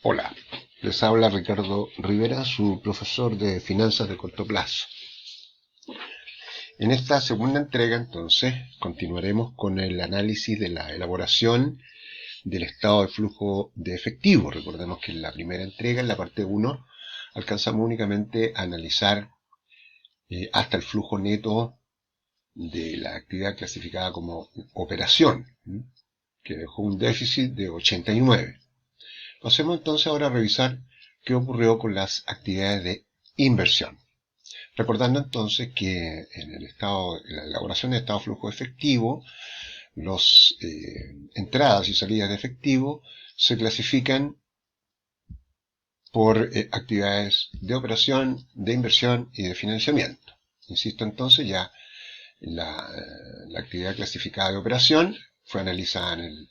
Hola, les habla Ricardo Rivera, su profesor de finanzas de corto plazo. En esta segunda entrega, entonces, continuaremos con el análisis de la elaboración del estado de flujo de efectivo. Recordemos que en la primera entrega, en la parte 1, alcanzamos únicamente a analizar hasta el flujo neto de la actividad clasificada como operación, que dejó un déficit de 89. Pasemos entonces ahora a revisar qué ocurrió con las actividades de inversión. Recordando entonces que en la elaboración de estado de flujo efectivo, las entradas y salidas de efectivo se clasifican por actividades de operación, de inversión y de financiamiento. Insisto entonces, ya la actividad clasificada de operación fue analizada en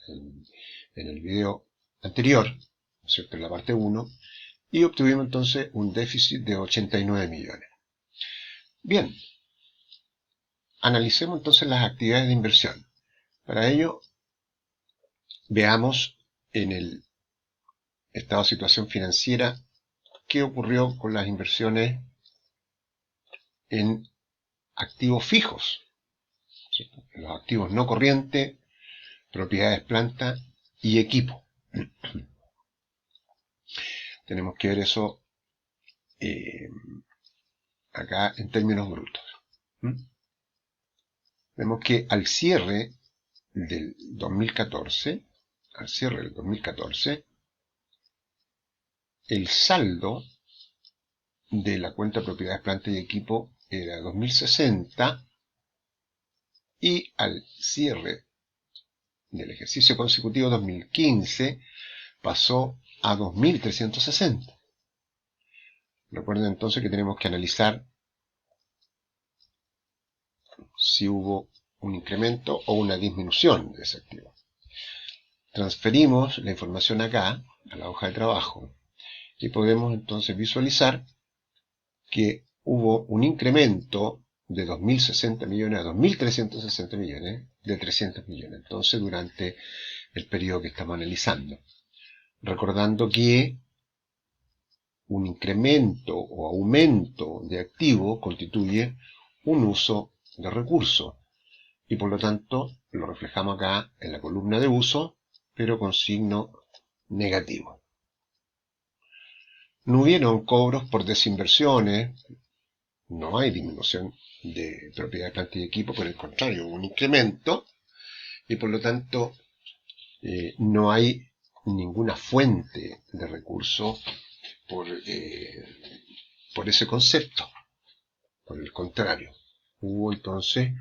el video anterior, ¿no es cierto?, en la parte 1, y obtuvimos entonces un déficit de 89 millones. Bien, analicemos entonces las actividades de inversión. Para ello, veamos en el estado de situación financiera qué ocurrió con las inversiones en activos fijos, ¿cierto?, los activos no corrientes, propiedades, planta y equipo. Tenemos que ver eso acá en términos brutos. Vemos que al cierre del 2014, el saldo de la cuenta propiedades, planta y equipo era 2060 y al cierre del ejercicio consecutivo 2015 pasó a 2360. Recuerden entonces que tenemos que analizar si hubo un incremento o una disminución de ese activo. Transferimos la información acá a la hoja de trabajo y podemos entonces visualizar que hubo un incremento de 2.060 millones a 2.360 millones de 300 millones. Entonces, durante el periodo que estamos analizando. Recordando que un incremento o aumento de activo constituye un uso de recurso y por lo tanto lo reflejamos acá en la columna de uso, pero con signo negativo. No hubieron cobros por desinversiones, no hay disminución de propiedad de planta y equipo, por el contrario, hubo un incremento y por lo tanto no hay ninguna fuente de recurso por ese concepto. Por el contrario, hubo entonces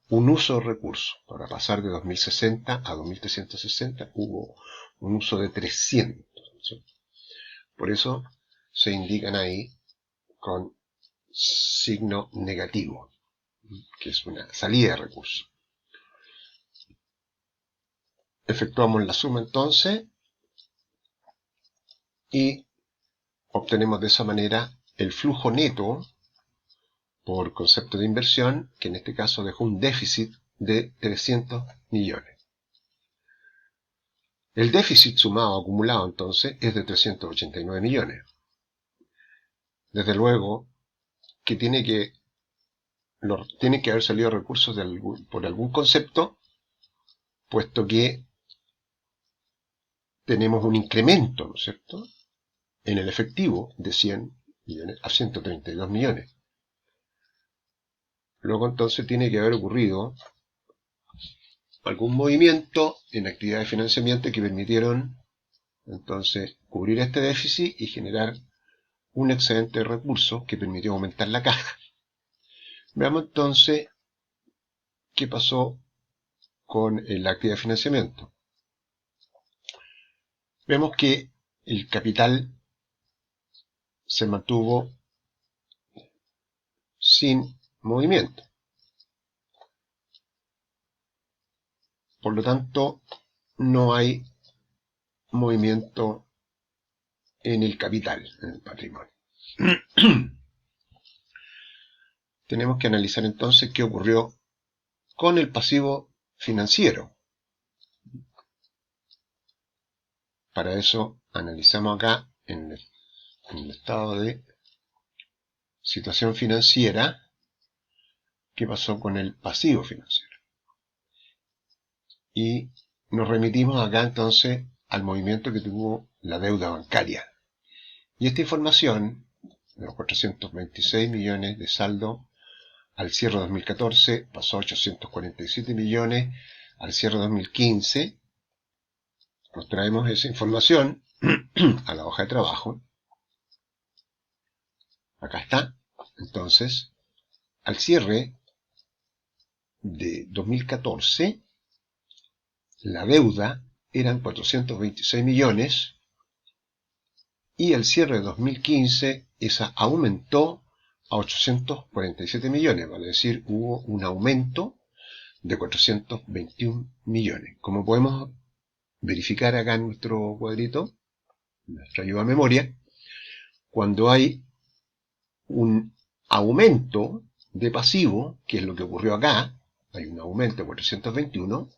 un uso de recursos. Para pasar de 2060 a 2360 hubo un uso de 300. ¿Sí? Por eso se indican ahí con signo negativo, que es una salida de recursos. Efectuamos la suma entonces y obtenemos de esa manera el flujo neto por concepto de inversión, que en este caso dejó un déficit de 300 millones. El déficit sumado acumulado entonces es de 389 millones. Desde luego que tiene que haber salido recursos por algún concepto, puesto que tenemos un incremento, ¿no es cierto?, en el efectivo de 100 millones a 132 millones. Luego entonces tiene que haber ocurrido algún movimiento en actividades de financiamiento que permitieron entonces cubrir este déficit y generar un excedente de recursos que permitió aumentar la caja. Veamos entonces qué pasó con la actividad de financiamiento. Vemos que el capital se mantuvo sin movimiento. Por lo tanto, no hay movimiento en el capital, en el patrimonio. Tenemos que analizar entonces qué ocurrió con el pasivo financiero. Para eso analizamos acá en el estado de situación financiera qué pasó con el pasivo financiero. Y nos remitimos acá entonces al movimiento que tuvo la deuda bancaria. Y esta información, de los 426 millones de saldo al cierre 2014, pasó a 847 millones al cierre 2015. Nos traemos esa información a la hoja de trabajo. Acá está. Entonces, al cierre de 2014, la deuda eran 426 millones y al cierre de 2015 esa aumentó a 847 millones, vale decir, hubo un aumento de 421 millones. Como podemos verificar acá en nuestro cuadrito, nuestra ayuda a memoria, cuando hay un aumento de pasivo, que es lo que ocurrió acá, hay un aumento de 421,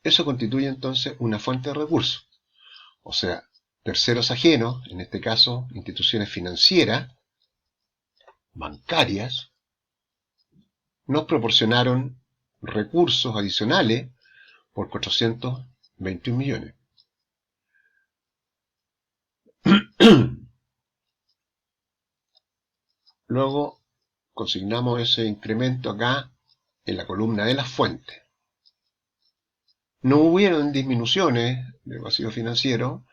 eso constituye entonces una fuente de recursos. O sea, terceros ajenos, en este caso instituciones financieras, bancarias, nos proporcionaron recursos adicionales por 421 millones. Luego consignamos ese incremento acá en la columna de las fuentes. No hubieron disminuciones de pasivo financiero,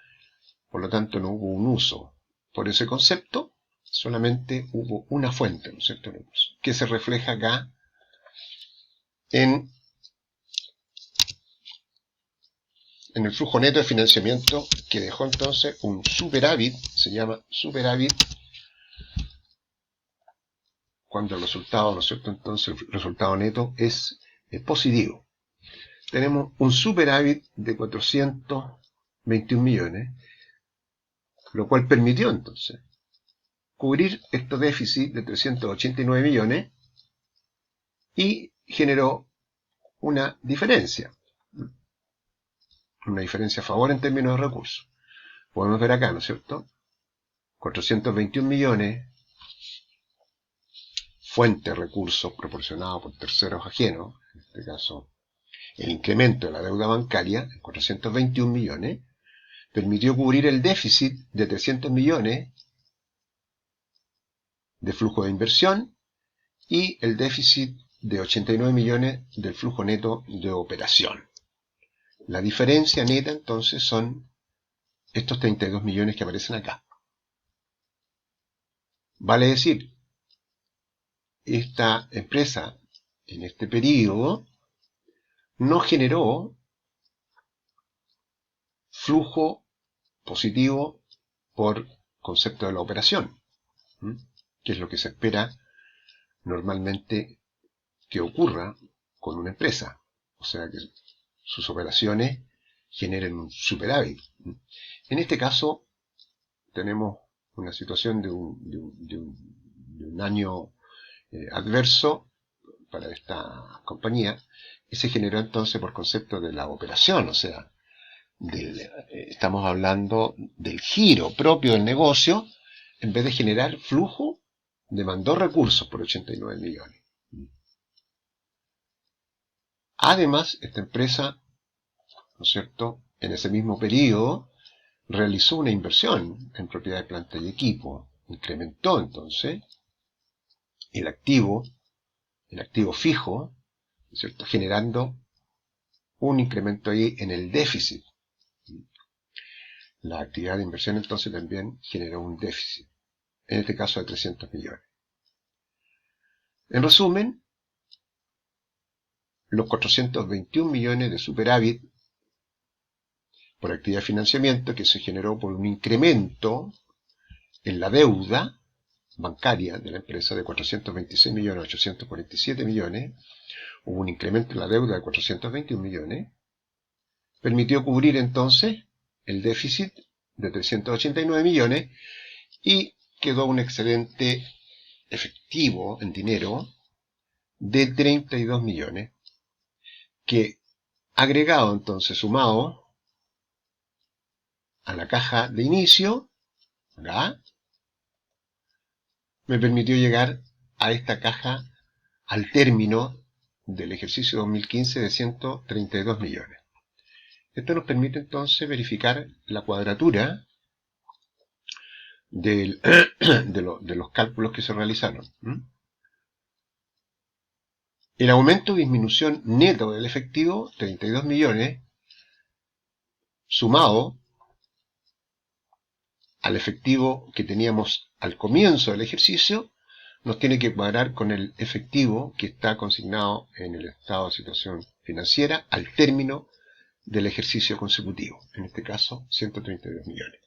por lo tanto no hubo un uso por ese concepto, solamente hubo una fuente, ¿no es cierto?, que se refleja acá en el flujo neto de financiamiento, que dejó entonces un superávit, se llama superávit, cuando el resultado, ¿no es cierto?, entonces el resultado neto es positivo. Tenemos un superávit de 421 millones, lo cual permitió entonces cubrir este déficit de 389 millones y generó una diferencia a favor en términos de recursos. Podemos ver acá, ¿no es cierto?, 421 millones, fuente de recursos proporcionado por terceros ajenos, en este caso el incremento de la deuda bancaria, 421 millones, permitió cubrir el déficit de 300 millones de flujo de inversión y el déficit de 89 millones del flujo neto de operación. La diferencia neta entonces son estos 32 millones que aparecen acá. Vale decir, esta empresa en este periodo no generó flujo positivo por concepto de la operación, que es lo que se espera normalmente que ocurra con una empresa, o sea que sus operaciones generen un superávit. En este caso tenemos una situación de un año adverso para esta compañía, y se generó entonces por concepto de la operación, o sea, estamos hablando del giro propio del negocio. En vez de generar flujo, demandó recursos por 89 millones. Además, esta empresa, ¿no es cierto?, en ese mismo periodo realizó una inversión en propiedad de planta y equipo, incrementó entonces el activo fijo, ¿no es cierto?, generando un incremento ahí en el déficit. La actividad de inversión entonces también generó un déficit, en este caso de 300 millones. En resumen, los 421 millones de superávit por actividad de financiamiento que se generó por un incremento en la deuda bancaria de la empresa de 426 millones a 847 millones, hubo un incremento en la deuda de 421 millones, permitió cubrir entonces el déficit de 389 millones y quedó un excedente efectivo en dinero de 32 millones, que agregado entonces, sumado a la caja de inicio, acá, me permitió llegar a esta caja al término del ejercicio 2015 de 132 millones. Esto nos permite entonces verificar la cuadratura de los cálculos que se realizaron. El aumento o disminución neto del efectivo, 32 millones, sumado al efectivo que teníamos al comienzo del ejercicio, nos tiene que cuadrar con el efectivo que está consignado en el estado de situación financiera al término del ejercicio consecutivo, en este caso 132 millones.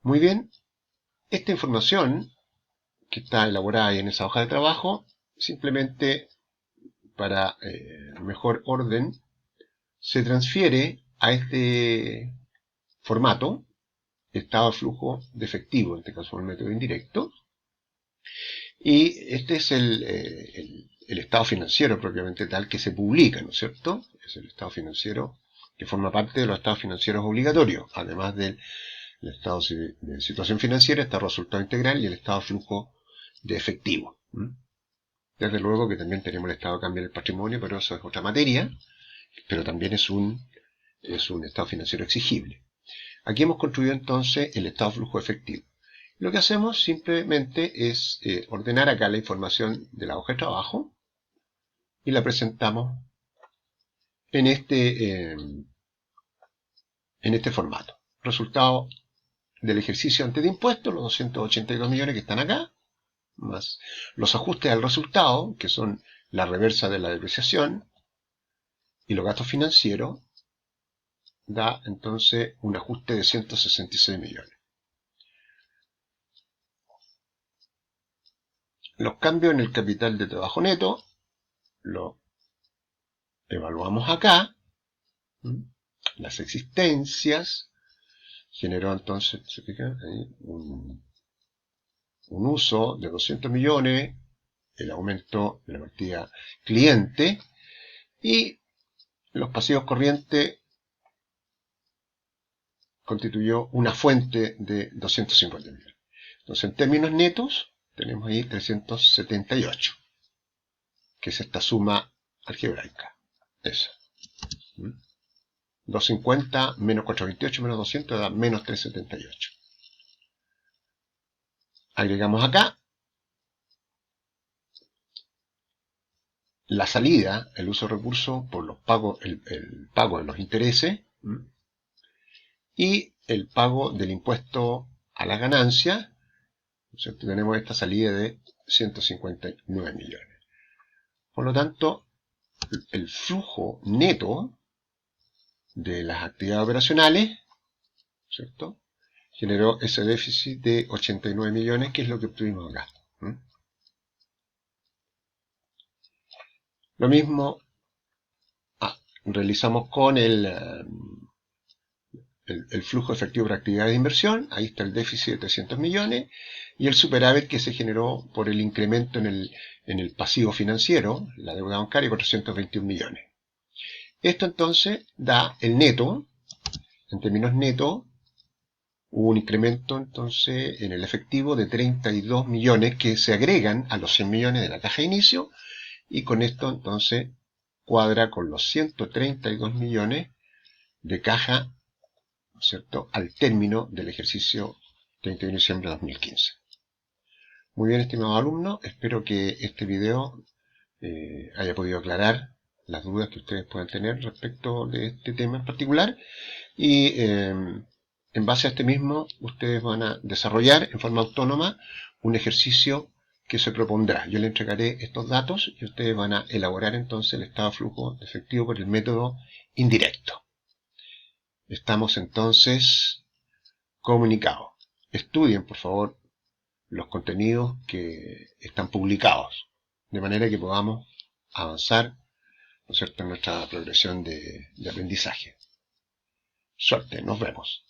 Muy bien, esta información que está elaborada ahí en esa hoja de trabajo, simplemente para mejor orden, se transfiere a este formato, estado de flujo de efectivo, en este caso el método indirecto, y este es el estado financiero propiamente tal que se publica, ¿no es cierto? Es el estado financiero que forma parte de los estados financieros obligatorios, además del estado de situación financiera, está el resultado integral y el estado de flujo de efectivo. Desde luego que también tenemos el estado de cambio del patrimonio, pero eso es otra materia, pero también es un estado financiero exigible. Aquí hemos construido entonces el estado de flujo efectivo. Lo que hacemos simplemente es ordenar acá la información de la hoja de trabajo y la presentamos en este formato. Resultado del ejercicio antes de impuestos, los 282 millones que están acá, más los ajustes al resultado, que son la reversa de la depreciación, y los gastos financieros, da entonces un ajuste de 166 millones. Los cambios en el capital de trabajo neto lo evaluamos acá. Las existencias generó entonces, ¿se fijan? Ahí, un uso de 200 millones, el aumento de la partida cliente y los pasivos corrientes constituyó una fuente de 250 millones. Entonces, en términos netos, tenemos ahí 378, que es esta suma algebraica. Esa. 250 menos 428 menos 200 da menos 378. Agregamos acá la salida, el uso de recursos por los pagos, el pago de los intereses y el pago del impuesto a la ganancia. ¿Cierto? Tenemos esta salida de 159 millones. Por lo tanto, el flujo neto de las actividades operacionales, ¿cierto?, generó ese déficit de 89 millones, que es lo que obtuvimos acá. Lo mismo realizamos con el flujo efectivo por actividades de inversión. Ahí está el déficit de 300 millones y el superávit que se generó por el incremento en el pasivo financiero, la deuda bancaria, 421 millones. Esto entonces da el neto. En términos netos, hubo un incremento entonces en el efectivo de 32 millones que se agregan a los 100 millones de la caja de inicio, y con esto entonces cuadra con los 132 millones de caja, ¿cierto?, al término del ejercicio 31 de diciembre de 2015. Muy bien, estimados alumnos, espero que este video haya podido aclarar las dudas que ustedes puedan tener respecto de este tema en particular, y en base a este mismo ustedes van a desarrollar en forma autónoma un ejercicio que se propondrá. Yo les entregaré estos datos y ustedes van a elaborar entonces el estado de flujo de efectivo por el método indirecto. Estamos entonces comunicados. Estudien, por favor, los contenidos que están publicados, de manera que podamos avanzar, ¿no es cierto?, en nuestra progresión de aprendizaje. Suerte, nos vemos.